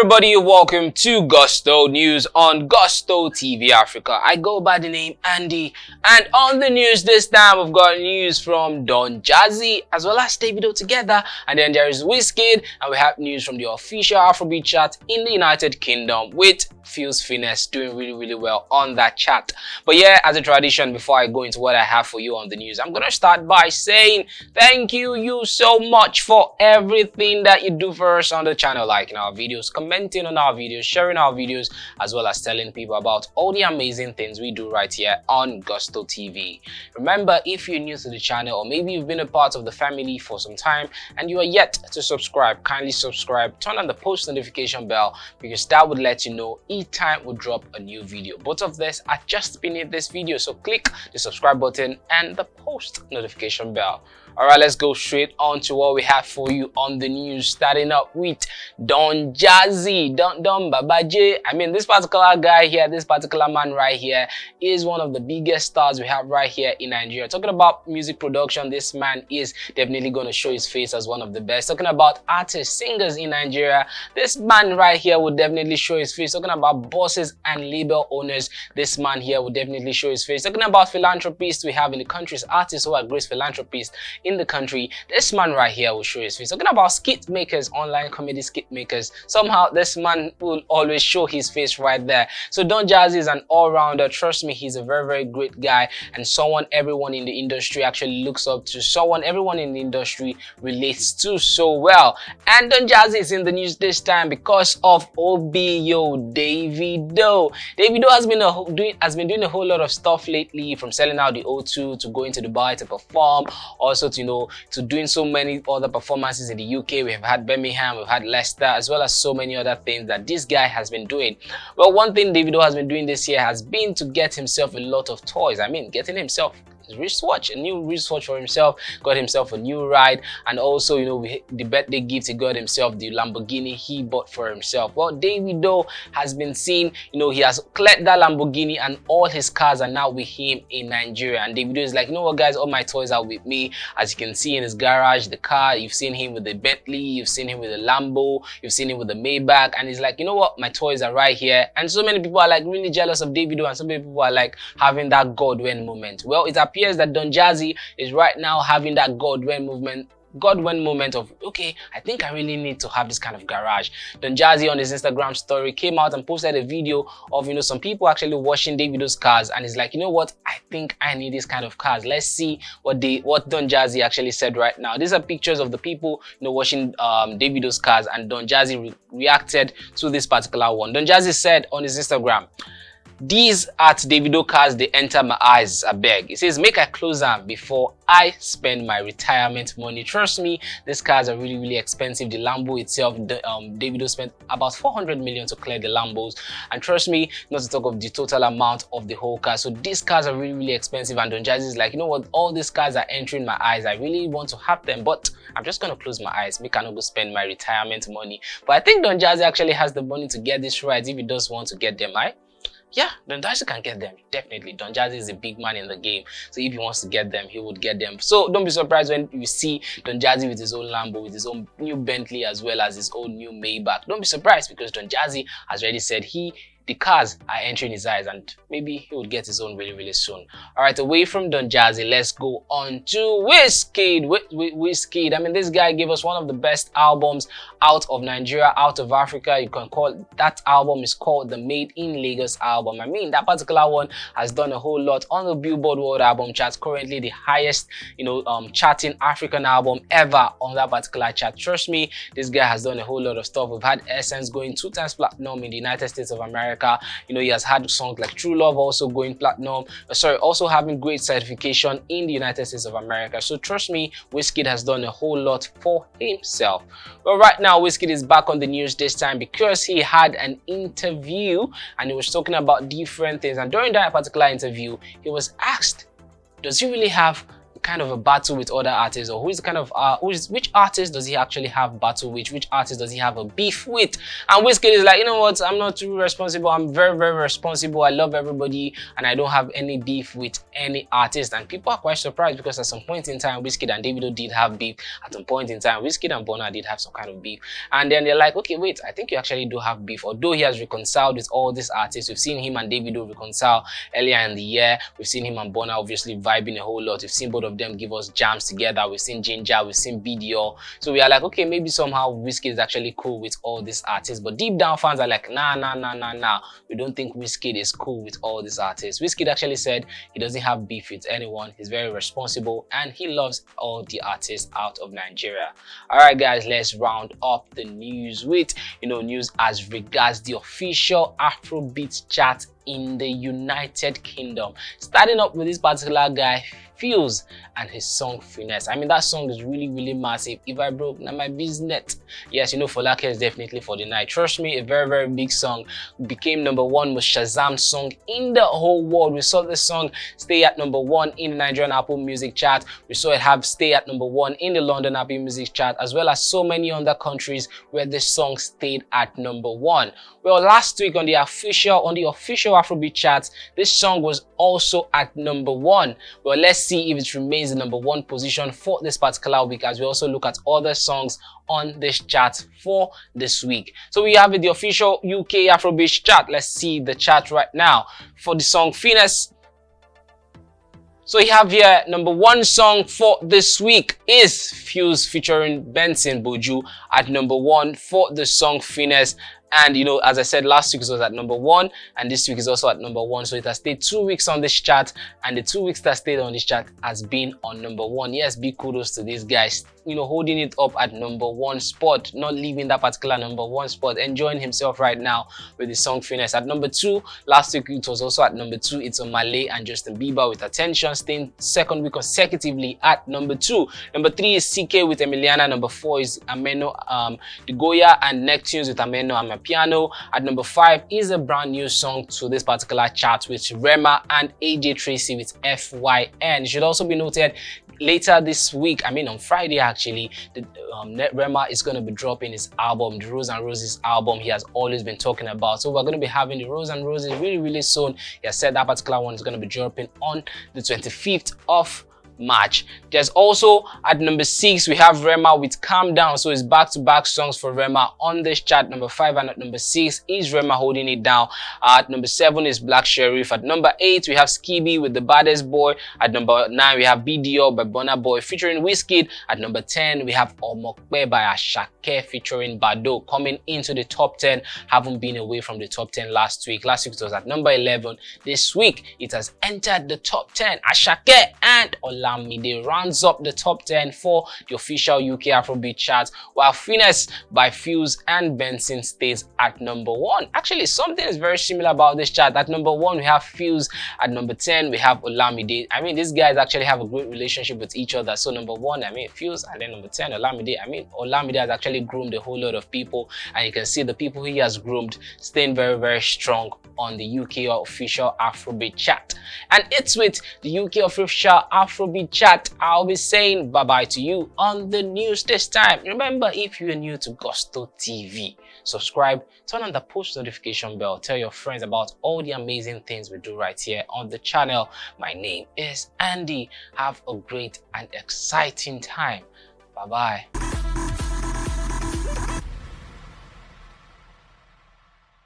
everybody, welcome to Gusto News on Gusto TV Africa. I go by the name Andy, and on the news this time we've got news from Don Jazzy as well as Davido together, and then there is WIZKID, and we have news from the official Afrobeat chart in the United Kingdom with Feels Finesse doing really well on that chart. But yeah, as a tradition, before I go into what I have for you on the news, I'm gonna start by saying thank you so much for everything that you do for us on the channel, liking our videos, commenting on our videos, sharing our videos, as well as telling people about all the amazing things we do right here on Gusto TV. Remember, if you're new to the channel, or maybe you've been a part of the family for some time and you are yet to subscribe, kindly subscribe, turn on the post notification bell, because that would let you know each time we drop a new video. Both of this are just beneath this video, so click the subscribe button and the post notification bell. Alright, let's go straight on to what we have for you on the news, starting up with Don Jazzy, Don Babaje. I mean, this particular guy here, this particular man right here is one of the biggest stars we have right here in Nigeria. Talking about music production, this man is definitely going to show his face as one of the best. Talking about artists, singers in Nigeria, this man right here will definitely show his face. Talking about bosses and label owners, this man here will definitely show his face. Talking about philanthropists we have in the country's artists who are great philanthropists in the country, this man right here will show his face. Talking about skit makers, online comedy skit makers, somehow this man will always show his face right there. So Don Jazzy is an all-rounder. Trust me, he's a very great guy, and someone everyone in the industry actually looks up to, someone everyone in the industry relates to so well. And Don Jazzy is in the news this time because of OBO Davido. Davido has been doing a whole lot of stuff lately, from selling out the O2 to going to Dubai to perform, also to doing so many other performances in the UK. We've had Birmingham, we've had Leicester, as well as so many other things that this guy has been doing. Well, one thing Davido has been doing this year has been to get himself a lot of toys. I mean, getting himself his wristwatch, a new wristwatch for himself, got himself a new ride, and also, the birthday gift, he got himself the Lamborghini he bought for himself. Well, Davido has been seen, he has cleared that Lamborghini and all his cars are now with him in Nigeria. And Davido is like, you know what guys, all my toys are with me. As you can see in his garage, the car, you've seen him with the Bentley, you've seen him with the Lambo, you've seen him with the Maybach, and he's like, you know what, my toys are right here. And so many people are like really jealous of Davido, and so many people are like having that God-when moment. Well, it appears that Don Jazzy is right now having that God-when moment of, okay, I think I really need to have this kind of garage. Don Jazzy on his Instagram story came out and posted a video of some people actually washing Davido's cars, and he's like, you know what, I think I need this kind of cars. Let's see what Don Jazzy actually said right now. These are pictures of the people washing Davido's cars, and Don Jazzy reacted to this particular one. Don Jazzy said on his Instagram, "These at Davido cars, they enter my eyes, I beg." It says, "Make I close them before I spend my retirement money." Trust me, these cars are really expensive. The Lambo itself, Davido spent about 400 million to clear the Lambos, and trust me, not to talk of the total amount of the whole car. So these cars are really expensive, and Don Jazzy is like, you know what, all these cars are entering my eyes. I really want to have them, but I'm just gonna close my eyes, make I not go spend my retirement money. But I think Don Jazzy actually has the money to get this right if he does want to get them, right? Yeah, Don Jazzy can get them, definitely. Don Jazzy is a big man in the game, so if he wants to get them, he would get them. So don't be surprised when you see Don Jazzy with his own Lambo, with his own new Bentley, as well as his own new Maybach. Don't be surprised, because Don Jazzy has already said the cars are entering his eyes, and maybe he would get his own really soon. All right, away from Don Jazzy, let's go on to WIZKID. WIZKID, I mean, this guy gave us one of the best albums out of Nigeria, out of Africa. You can call that album is called the Made in Lagos album. I mean, that particular one has done a whole lot on the Billboard World Album charts. Currently the highest charting African album ever on that particular chart. Trust me, this guy has done a whole lot of stuff. We've had Essence going 2 times platinum in the United States of America. He has had songs like True Love also going platinum, also having great certification in the United States of America. So trust me, WIZKID has done a whole lot for himself. But right now, WIZKID is back on the news this time because he had an interview and he was talking about different things. And during that particular interview, he was asked, does he really have kind of a battle with other artists, or which artist does he actually have battle with, which artist does he have a beef with? And WIZKID is like, you know what, I'm not too responsible, I'm very, very responsible, I love everybody, and I don't have any beef with any artist. And people are quite surprised, because at some point in time, WIZKID and Davido did have beef. At some point in time, WIZKID and Burna did have some kind of beef, and then they're like, okay, wait, I think you actually do have beef. Although he has reconciled with all these artists, we've seen him and Davido reconcile earlier in the year, we've seen him and Burna obviously vibing a whole lot, we've seen both of them give us jams together, we've seen Ginger, we've seen BDO. So we are like, okay, maybe somehow WIZKID is actually cool with all these artists. But deep down, fans are like, nah, we don't think WIZKID is cool with all these artists. WIZKID actually said he doesn't have beef with anyone, he's very responsible, and he loves all the artists out of Nigeria. All right, guys, let's round up the news with news as regards the official Afrobeat chart in the United Kingdom. Starting up with this particular guy, Fuse, and his song Finesse. I mean, that song is really, really massive. If I broke, now my business. Yes, Folake is definitely for the night. Trust me, a very, very big song. Became #1 most Shazam song in the whole world. We saw this song stay at #1 in the Nigerian Apple Music chart. We saw it stay at #1 in the London Apple Music chart, as well as so many other countries where this song stayed at #1. Well, last week on the official Afrobeat charts, this song was also at #1. Well, let's see if it remains the #1 position for this particular week, as we also look at other songs on this chart for this week. So we have the official UK Afrobeat chart. Let's see the chart right now for the song Finesse. So you have here, #1 song for this week is Fuse featuring Benson Boju at #1 for the song Finesse. And as I said, last week it was at #1, and this week is also at #1. So it has stayed 2 weeks on this chart, and the 2 weeks that stayed on this chart has been on #1. Yes, big kudos to these guys, holding it up at #1 spot, not leaving that particular #1 spot, enjoying himself right now with the song Finesse. At #2, last week it was also at #2. It's on Malay and Justin Bieber with Attention, staying 2nd week consecutively at #2. #3 is CK with Emiliana. #4 is Ameno, the Goya and Neptunes with Ameno and Piano. At #5 is a brand new song to this particular chart with Rema and AJ Tracy with FYN. It should also be noted, later this week, on Friday actually, Rema is going to be dropping his album, the Rose and Roses album he has always been talking about. So we're going to be having the Rose and Roses really, really soon. He has said that particular one is going to be dropping on the 25th of March. There's also at #6 we have Rema with Calm Down. So it's back-to-back songs for Rema on this chart. #5 and at #6 is Rema Holding It Down. At #7 is Black Sheriff. At #8 we have Skibby with The Baddest Boy. At #9 we have BDO by Burna Boy featuring WIZKID. At #10 we have Omokpe by Ashake featuring Bado, coming into the top 10. Haven't been away from the top 10 last week. Last week it was at #11. This week it has entered the top 10. Ashake and Olamide rounds up the top 10 for the official UK Afrobeat chart, while Finesse by Fuse and Benson stays at #1. Actually, something is very similar about this chart. At #1 we have Fuse. At #10 we have Olamide. These guys actually have a great relationship with each other. So #1 Fuse, and then #10 Olamide. Olamide has actually groomed a whole lot of people, and you can see the people he has groomed staying very, very strong on the UK official Afrobeat chart. And it's with the UK official Afrobeat chart I'll be saying bye-bye to you on the news this time. Remember, if you're new to Gusto TV, subscribe, turn on the post notification bell, tell your friends about all the amazing things we do right here on the channel. My name is Andy. Have a great and exciting time. Bye-bye.